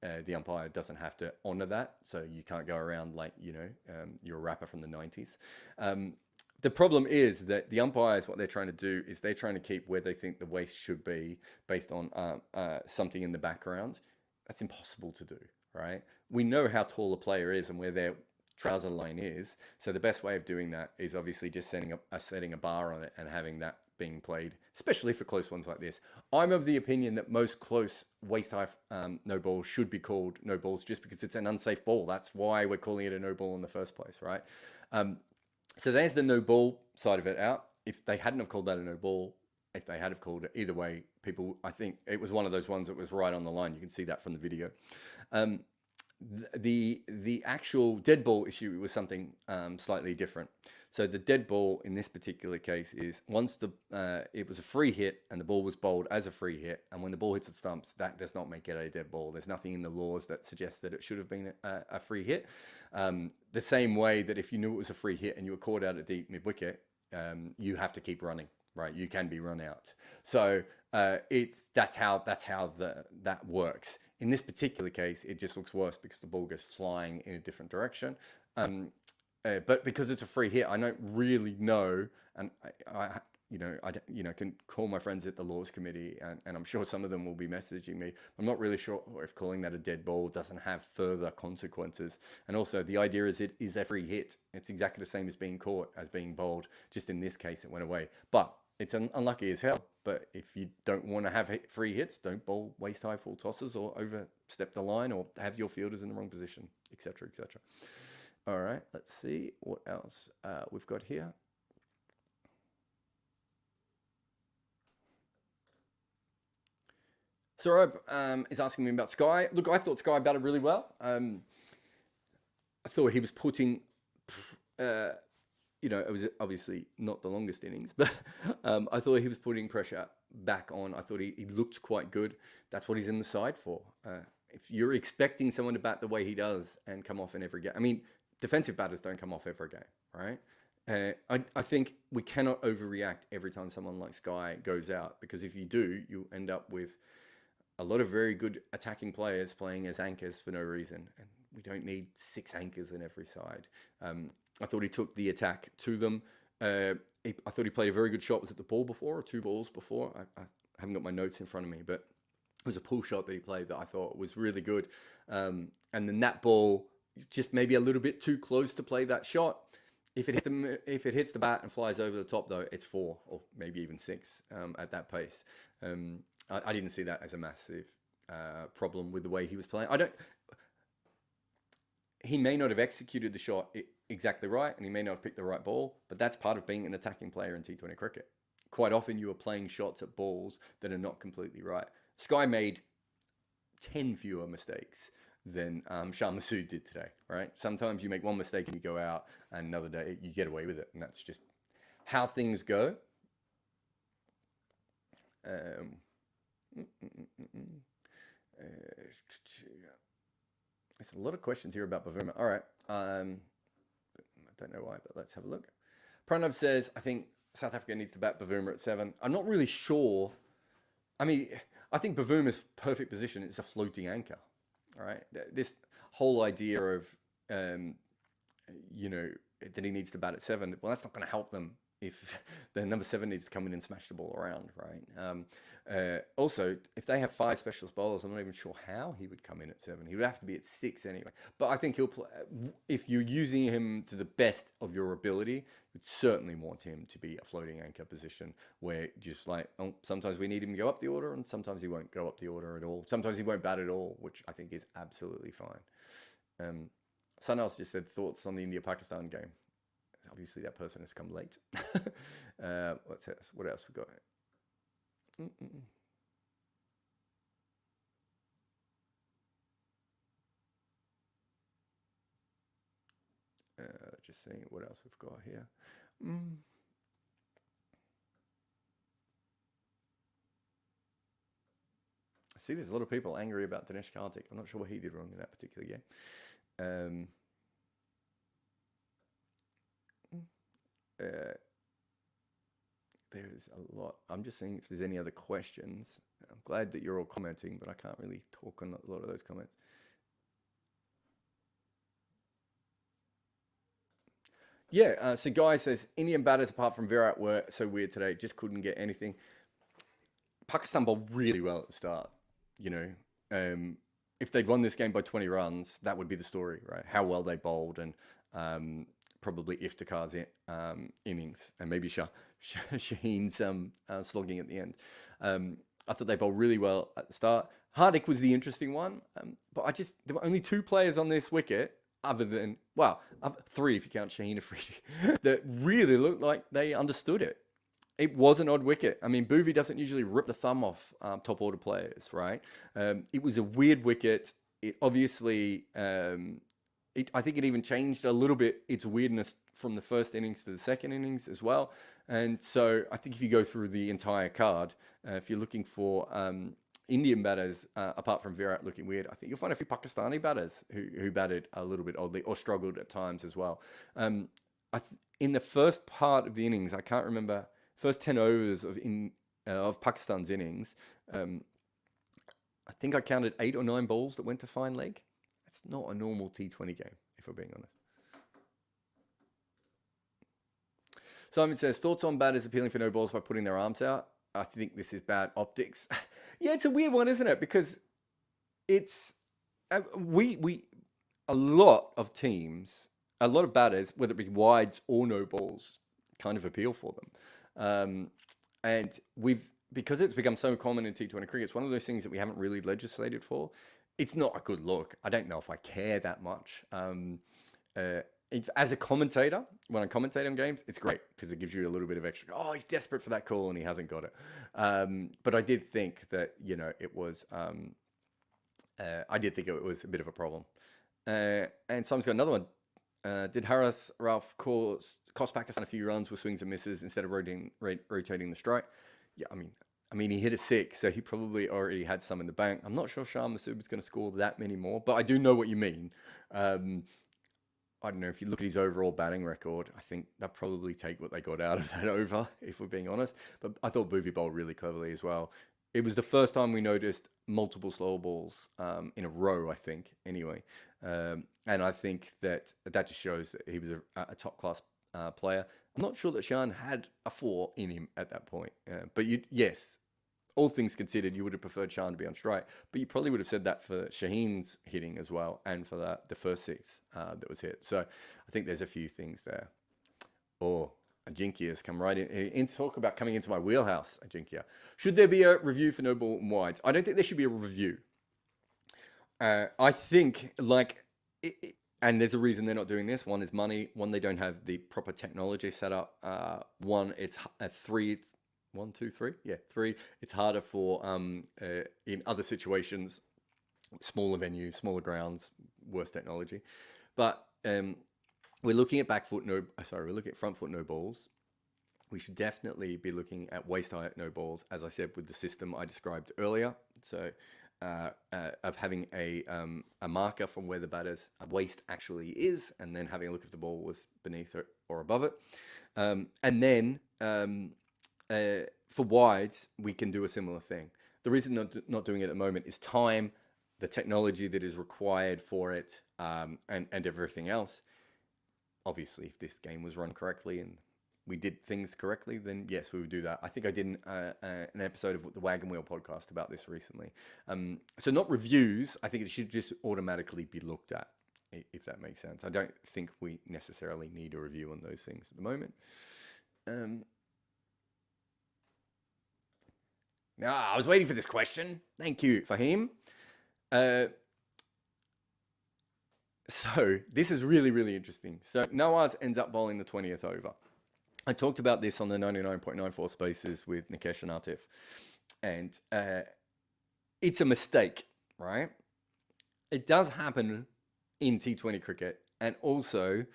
the umpire doesn't have to honor that. So you can't go around like, you're a rapper from the 90s. The problem is that the umpires, what they're trying to do is they're trying to keep where they think the waist should be based on something in the background. That's impossible to do, right? We know how tall a player is and where their trouser line is. So the best way of doing that is obviously just setting a bar on it and having that being played, especially for close ones like this. I'm of the opinion that most close waist-high no balls should be called no balls just because it's an unsafe ball. That's why we're calling it a no ball in the first place, right? So there's the no ball side of it out. If they hadn't have called that a no ball, if they had have called it, either way, people, I think it was one of those ones that was right on the line. You can see that from the video. The actual dead ball issue was something slightly different. So the dead ball in this particular case is once it was a free hit and the ball was bowled as a free hit, and when the ball hits the stumps, that does not make it a dead ball. There's nothing in the laws that suggests that it should have been a free hit. The same way that if you knew it was a free hit and you were caught out at deep mid-wicket, you have to keep running, right? You can be run out. So that's how that works. In this particular case, it just looks worse because the ball goes flying in a different direction. But because it's a free hit, I don't really know, and I can call my friends at the laws committee, and I'm sure some of them will be messaging me. I'm not really sure if calling that a dead ball doesn't have further consequences. And also, the idea is it is a free hit. It's exactly the same as being caught as being bowled. Just in this case, it went away. But it's unlucky as hell. But if you don't want to have free hits, don't bowl waist-high full tosses or overstep the line or have your fielders in the wrong position, etc., etc. All right, let's see what else we've got here. Saurabh is asking me about Sky. Look, I thought Sky batted really well. I thought he was putting, it was obviously not the longest innings, but I thought he was putting pressure back on. I thought he looked quite good. That's what he's in the side for. If you're expecting someone to bat the way he does and come off in every game, defensive batters don't come off every game, right? I think we cannot overreact every time someone like Sky goes out, because if you do, you end up with a lot of very good attacking players playing as anchors for no reason. And we don't need 6 anchors in every side. I thought he took the attack to them. I thought he played a very good shot. Was it the ball before or 2 balls before? I haven't got my notes in front of me, but it was a pull shot that he played that I thought was really good. And then that ball, just maybe a little bit too close to play that shot. If it hits the bat and flies over the top, though, it's 4 or maybe even 6 at that pace. I didn't see that as a massive problem with the way he was playing. He may not have executed the shot exactly right, and he may not have picked the right ball, but that's part of being an attacking player in T20 cricket. Quite often you are playing shots at balls that are not completely right. Sky made 10 fewer mistakes than Shan did today, right? Sometimes you make one mistake and you go out, and another day you get away with it, and that's just how things go. There's a lot of questions here about Bavuma. All right. I don't know why, but let's have a look. Pranav says, I think South Africa needs to bat Bavuma at 7. I'm not really sure. I mean, I think Bavuma's perfect position is a floating anchor. All right. This whole idea of, you know, that he needs to bat at 7, well, that's not going to help them if the number 7 needs to come in and smash the ball around, right? Also, if they have 5 specialist bowlers, I'm not even sure how he would come in at 7. He would have to be at 6 anyway. But I think he'll play. If you're using him to the best of your ability, you'd certainly want him to be a floating anchor position where just like, sometimes we need him to go up the order and sometimes he won't go up the order at all. Sometimes he won't bat at all, which I think is absolutely fine. Someone else just said thoughts on the India-Pakistan game. Obviously, that person has come late. What else we got? Just seeing what else we've got here. I see there's a lot of people angry about Dinesh Karthik. I'm not sure what he did wrong in that particular game. There's a lot. I'm just seeing if there's any other questions. I'm glad that you're all commenting, but I can't really talk on a lot of those comments. Yeah, so Guy says, Indian batters apart from Virat were so weird today, just couldn't get anything. Pakistan bowled really well at the start, you know. If they'd won this game by 20 runs, that would be the story, right? How well they bowled and probably Iftikhar's innings and maybe Shaheen's slogging at the end. I thought they bowled really well at the start. Hardik was the interesting one, but there were only 2 players on this wicket other than, 3 if you count Shaheen Afridi, that really looked like they understood it. It was an odd wicket. I mean, Bhuvi doesn't usually rip the thumb off top order players, right? It was a weird wicket. It obviously, I think it even changed a little bit its weirdness from the first innings to the second innings as well. And so I think if you go through the entire card, if you're looking for Indian batters, apart from Virat looking weird, I think you'll find a few Pakistani batters who batted a little bit oddly or struggled at times as well. In the first part of the innings, I can't remember, first 10 overs of Pakistan's innings, I think I counted 8 or 9 balls that went to fine leg. That's not a normal T20 game, if we're being honest. Simon says, thoughts on batters appealing for no balls by putting their arms out? I think this is bad optics. Yeah, it's a weird one, isn't it? Because it's a lot of teams, a lot of batters, whether it be wides or no balls, kind of appeal for them. And because it's become so common in T20 cricket, it's one of those things that we haven't really legislated for. It's not a good look. I don't know if I care that much. As a commentator, when I commentate on games, it's great because it gives you a little bit of extra. Oh, he's desperate for that call and he hasn't got it. But I did think that, you know, it was. I did think it was a bit of a problem. And Simon's got another one. Did Haris Ralph cost Pakistan a few runs with swings and misses instead of rotating the strike? Yeah, I mean, he hit a 6, so he probably already had some in the bank. I'm not sure Shan is going to score that many more, but I do know what you mean. I don't know, if you look at his overall batting record, I think they'll probably take what they got out of that over, if we're being honest. But I thought Bhuvi bowled really cleverly as well. It was the first time we noticed multiple slow balls in a row, I think, anyway. And I think that just shows that he was a top-class player. I'm not sure that Shan had a 4 in him at that point. But yes, all things considered, you would have preferred Shan to be on strike, but you probably would have said that for Shaheen's hitting as well, and for the first 6 that was hit. So I think there's a few things there. Oh, Ajinkia has come right in talk about coming into my wheelhouse. Ajinkia, should there be a review for no ball and wides? I don't think there should be a review. I think and there's a reason they're not doing this. One is money. One, they don't have the proper technology set up. One, it's a 3. It's 1, 2, 3. Yeah, 3. It's harder for in other situations, smaller venues, smaller grounds, worse technology. But we're looking at we're looking at front foot no balls. We should definitely be looking at waist height no balls, as I said, with the system I described earlier. So of having a marker from where the batter's waist actually is, and then having a look if the ball was beneath it or above it. And then for wides, we can do a similar thing. The reason not doing it at the moment is time, the technology that is required for it, and everything else. Obviously, if this game was run correctly and we did things correctly, then yes, we would do that. I think I did an episode of the Wagon Wheel podcast about this recently. So not reviews. I think it should just automatically be looked at, if that makes sense. I don't think we necessarily need a review on those things at the moment. Now, I was waiting for this question. Thank you, Fahim. So this is really, really interesting. So Nawaz ends up bowling the 20th over. I talked about this on the 99.94 Spaces with Nikesh and Atif. And it's a mistake, right? It does happen in T20 cricket. And also,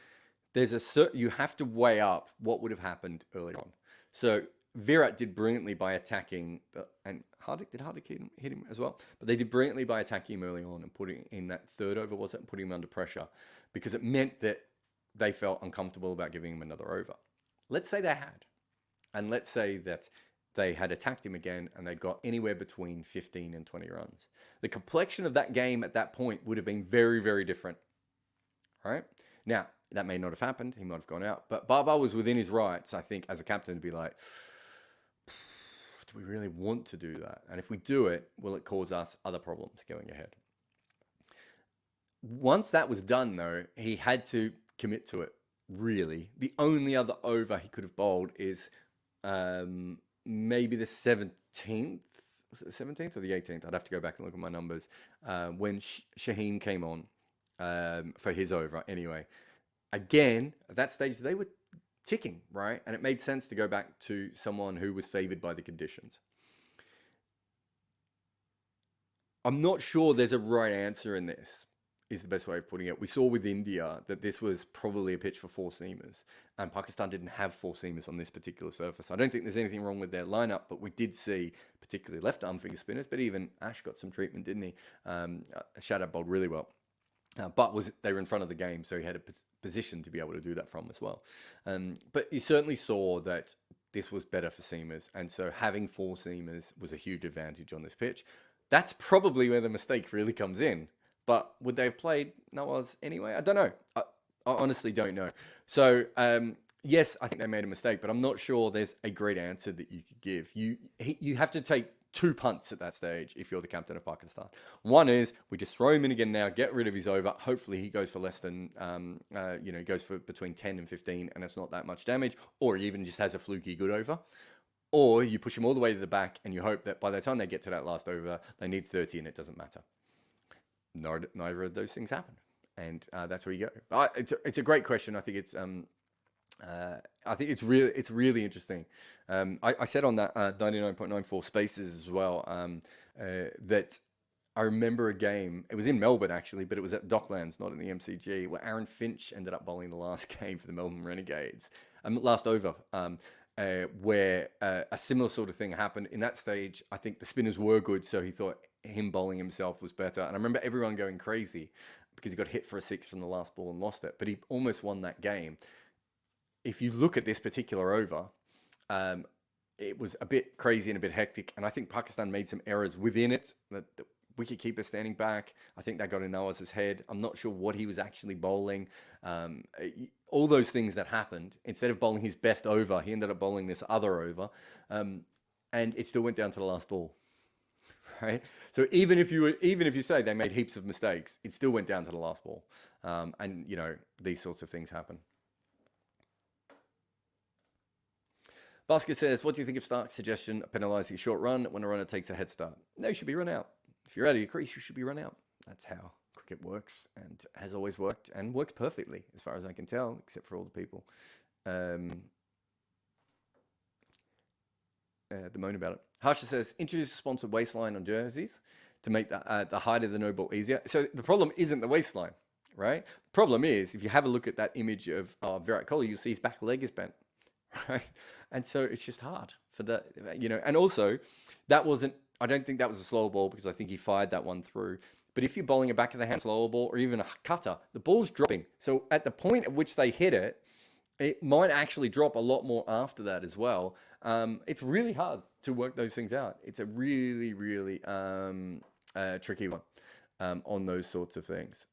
you have to weigh up what would have happened early on. So Virat did brilliantly by attacking, and Hardik hit him as well? But they did brilliantly by attacking him early on and putting in that 3rd over, was it? And putting him under pressure, because it meant that they felt uncomfortable about giving him another over. Let's say they had. And let's say that they had attacked him again and they got anywhere between 15 and 20 runs. The complexion of that game at that point would have been very, very different. All right? Now, that may not have happened. He might have gone out. But Baba was within his rights, I think, as a captain, to be like, do we really want to do that? And if we do it, will it cause us other problems going ahead? Once that was done, though, he had to commit to it, really. The only other over he could have bowled is maybe the 17th. Was it the 17th or the 18th? I'd have to go back and look at my numbers. When Shaheen came on for his over. Anyway, again, at that stage, they were ticking, right? And it made sense to go back to someone who was favored by the conditions. I'm not sure there's a right answer in this, is the best way of putting it. We saw with India that this was probably a pitch for 4-seamers, and Pakistan didn't have 4-seamers on this particular surface. I don't think there's anything wrong with their lineup, but we did see particularly left-arm finger spinners, but even Ash got some treatment, didn't he? Shadab bowled really well. But they were in front of the game, so he had a position to be able to do that from as well. But you certainly saw that this was better for seamers, and so having 4-seamers was a huge advantage on this pitch. That's probably where the mistake really comes in. But would they have played Nawaz anyway? I don't know. I honestly don't know. So, yes, I think they made a mistake, but I'm not sure there's a great answer that you could give. You have to take 2 punts at that stage if you're the captain of Pakistan. One is, we just throw him in again now, get rid of his over. Hopefully he goes for less than, he goes for between 10 and 15 and it's not that much damage. Or he even just has a fluky good over. Or you push him all the way to the back and you hope that by the time they get to that last over, they need 30 and it doesn't matter. Neither of those things happen. And that's where you go. It's a great question. I think it's really interesting. I said on that 99.94 Spaces as well that I remember a game. It was in Melbourne actually, but it was at Docklands, not in the MCG, where Aaron Finch ended up bowling the last game for the Melbourne Renegades, last over, where a similar sort of thing happened. In that stage, I think the spinners were good, so he thought him bowling himself was better. And I remember everyone going crazy because he got hit for a 6 from the last ball and lost it, but he almost won that game. If you look at this particular over, it was a bit crazy and a bit hectic, and I think Pakistan made some errors within it that wicketkeeper standing back. I think that got in Noah's head. I'm not sure what he was actually bowling. All those things that happened. Instead of bowling his best over, he ended up bowling this other over, and it still went down to the last ball. Right. So even if you say they made heaps of mistakes, it still went down to the last ball. And these sorts of things happen. Basket says, what do you think of Stark's suggestion of penalising a short run when a runner takes a head start? No, you should be run out. If you're out of your crease, you should be run out. That's how cricket works and has always worked and works perfectly as far as I can tell, except for all the people that moan about it. Harsha says, introduce a sponsored waistline on jerseys to make the height of the no ball easier. So the problem isn't the waistline, right? The problem is, if you have a look at that image of Virat Kohli, you'll see his back leg is bent. Right, and so it's just hard for that, and also I don't think that was a slow ball because I think he fired that one through. But if you're bowling a back of the hand slower ball or even a cutter, the ball's dropping. So at the point at which they hit it, it might actually drop a lot more after that as well. It's really hard to work those things out. It's a really, really tricky one on those sorts of things.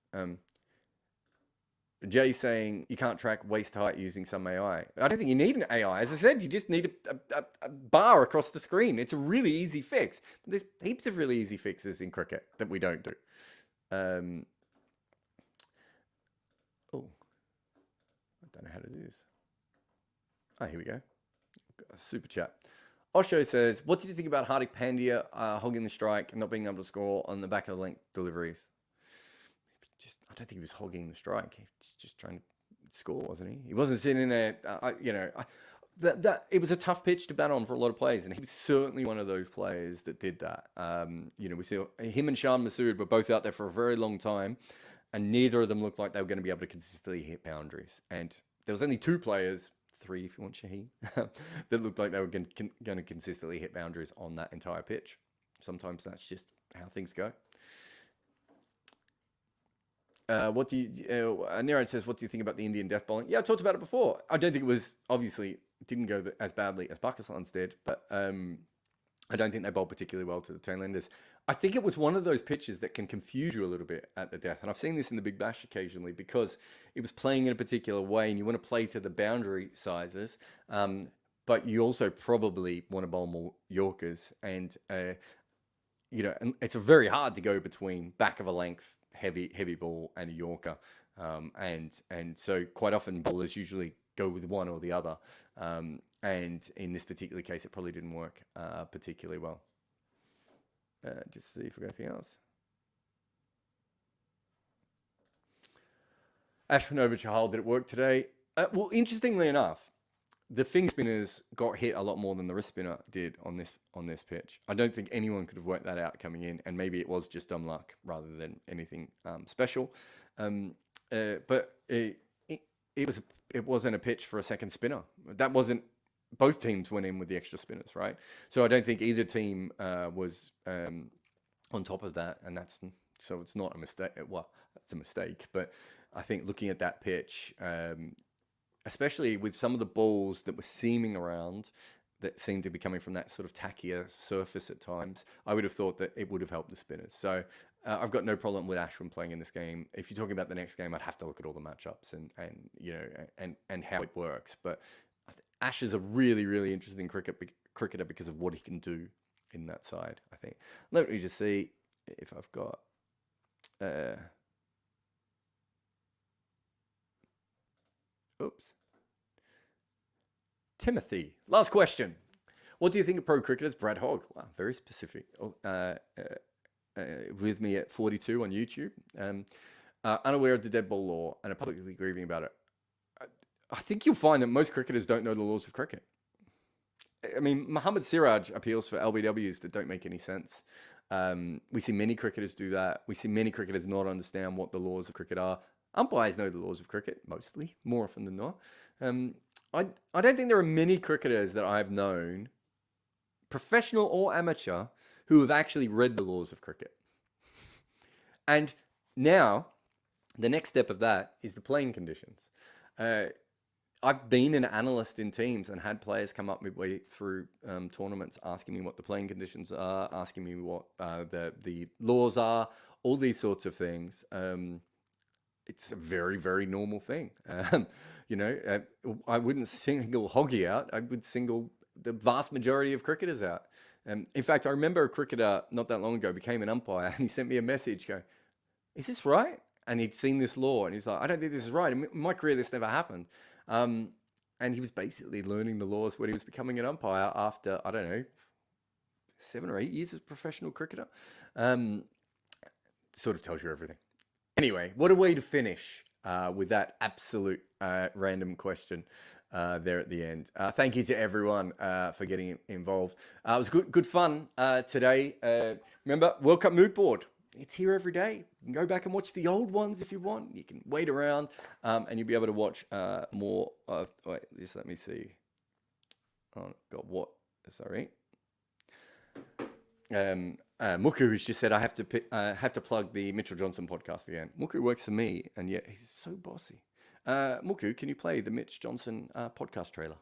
Jay saying you can't track waist height using some AI. I don't think you need an AI. As I said, you just need a bar across the screen. It's a really easy fix. There's heaps of really easy fixes in cricket that we don't do. I don't know how to do this. Oh, here we go. Super chat. Osho says, what did you think about Hardik Pandya hogging the strike and not being able to score on the back of the length deliveries? I don't think he was hogging the strike. He was just trying to score, wasn't he? He wasn't sitting there. It was a tough pitch to bat on for a lot of players, and he was certainly one of those players that did that. We see him and Shan were both out there for a very long time, and neither of them looked like they were going to be able to consistently hit boundaries. And there was only 2 players, 3 if you want Shaheen, that looked like they were going to consistently hit boundaries on that entire pitch. Sometimes that's just how things go. Niraj says, what do you think about the Indian death bowling? Yeah, I talked about it before. I don't think it was, obviously, it didn't go as badly as Pakistan's did, but I don't think they bowled particularly well to the tailenders. I think it was one of those pitches that can confuse you a little bit at the death. And I've seen this in the Big Bash occasionally because it was playing in a particular way and you want to play to the boundary sizes, but you also probably want to bowl more Yorkers. And, and it's very hard to go between back of a length, heavy ball and a Yorker. And so quite often bowlers usually go with one or the other. And in this particular case, it probably didn't work particularly well. Just see if we've got anything else. Ashwin Chahal, did it work today? Well, interestingly enough, the finger spinners got hit a lot more than the wrist spinner did on this pitch. I don't think anyone could have worked that out coming in, and maybe it was just dumb luck rather than anything special. But it wasn't a pitch for a second spinner. That wasn't. Both teams went in with the extra spinners, right? So I don't think either team was on top of that, and so it's not a mistake. Well, it's a mistake, but I think looking at that pitch, especially with some of the balls that were seaming around, that seemed to be coming from that sort of tackier surface at times, I would have thought that it would have helped the spinners. So I've got no problem with Ashwin playing in this game. If you're talking about the next game, I'd have to look at all the matchups and how it works. But Ash is a really, really interesting cricketer because of what he can do in that side, I think. Let me just see if I've got... Oops. Timothy, last question. What do you think of pro cricketers? Brad Hogg. Wow, very specific. With me at 42 on YouTube. Unaware of the dead ball law and are publicly grieving about it. I think you'll find that most cricketers don't know the laws of cricket. I mean, Mohammad Siraj appeals for LBWs that don't make any sense. We see many cricketers do that. We see many cricketers not understand what the laws of cricket are. Umpires know the laws of cricket, mostly, more often than not. I don't think there are many cricketers that I've known, professional or amateur, who have actually read the laws of cricket. And now, the next step of that is the playing conditions. I've been an analyst in teams and had players come up midway through tournaments asking me what the playing conditions are, asking me what the laws are, all these sorts of things. It's a very, very normal thing. I wouldn't single Hoggy out. I would single the vast majority of cricketers out. In fact, I remember a cricketer not that long ago became an umpire, and he sent me a message going, "Is this right?" And he'd seen this law, and he's like, "I don't think this is right. In my career, this never happened." And he was basically learning the laws when he was becoming an umpire after, I don't know, 7 or 8 years as a professional cricketer. Sort of tells you everything. Anyway, what a way to finish with that absolute random question there at the end. Thank you to everyone for getting involved. It was good fun today. Remember, World Cup Mood Board. It's here every day. You can go back and watch the old ones if you want. You can wait around and you'll be able to watch more of... Wait, just let me see. Oh, God, what? Sorry. Muku has just said I have to plug the Mitchell Johnson podcast again. Muku works for me, and yet he's so bossy. Muku, can you play the Mitch Johnson podcast trailer?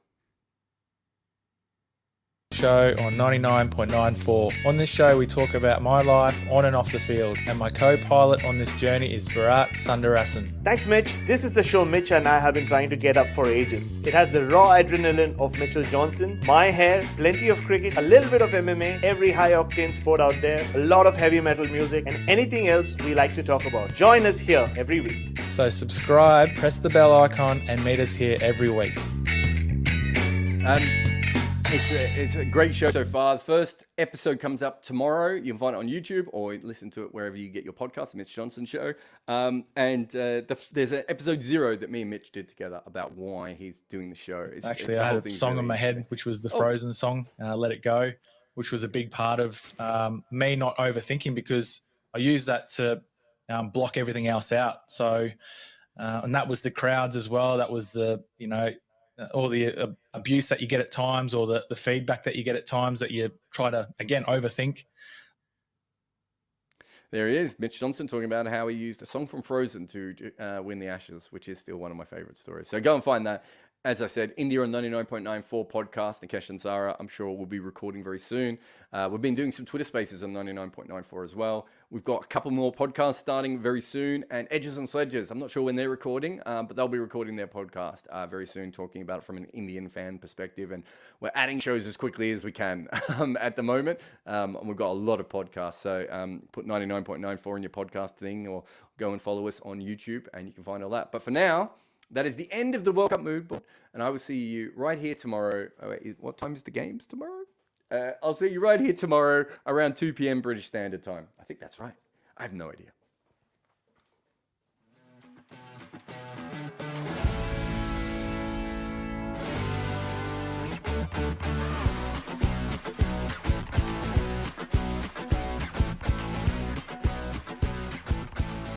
Show on 99.94. On this show, we talk about my life on and off the field, and my co-pilot on this journey is Virat Kohli. Thanks, Mitch. This is the show Mitch and I have been trying to get up for ages. It has the raw adrenaline of Mitchell Johnson, my hair, plenty of cricket, a little bit of MMA, every high-octane sport out there, a lot of heavy metal music, and anything else we like to talk about. Join us here every week. So subscribe, press the bell icon, and meet us here every week. It's a great show so far. The first episode comes up tomorrow. You can find it on YouTube or listen to it wherever you get your podcast, The Mitch Johnson Show. There's an episode 0 that me and Mitch did together about why he's doing the show. Actually, I had a song in my head, which was the Frozen song, Let It Go, which was a big part of me not overthinking, because I use that to block everything else out. So, and that was the crowds as well. That was all the abuse that you get at times, or the feedback that you get at times that you try to, again, overthink. There he is, Mitch Johnson, talking about how he used a song from Frozen to win the Ashes, which is still one of my favorite stories. So go and find that. As I said, India on 99.94 podcast, Nikesh and Zara, I'm sure we'll be recording very soon. We've been doing some Twitter spaces on 99.94 as well. We've got a couple more podcasts starting very soon. And Edges and Sledges, I'm not sure when they're recording, but they'll be recording their podcast very soon, talking about it from an Indian fan perspective. And we're adding shows as quickly as we can at the moment. And we've got a lot of podcasts. So put 99.94 in your podcast thing, or go and follow us on YouTube and you can find all that. But for now, that is the end of the World Cup Mood Board, and I will see you right here tomorrow. Oh, wait, what time is the games tomorrow? I'll see you right here tomorrow around 2 p.m. British Standard Time. I think that's right. I have no idea.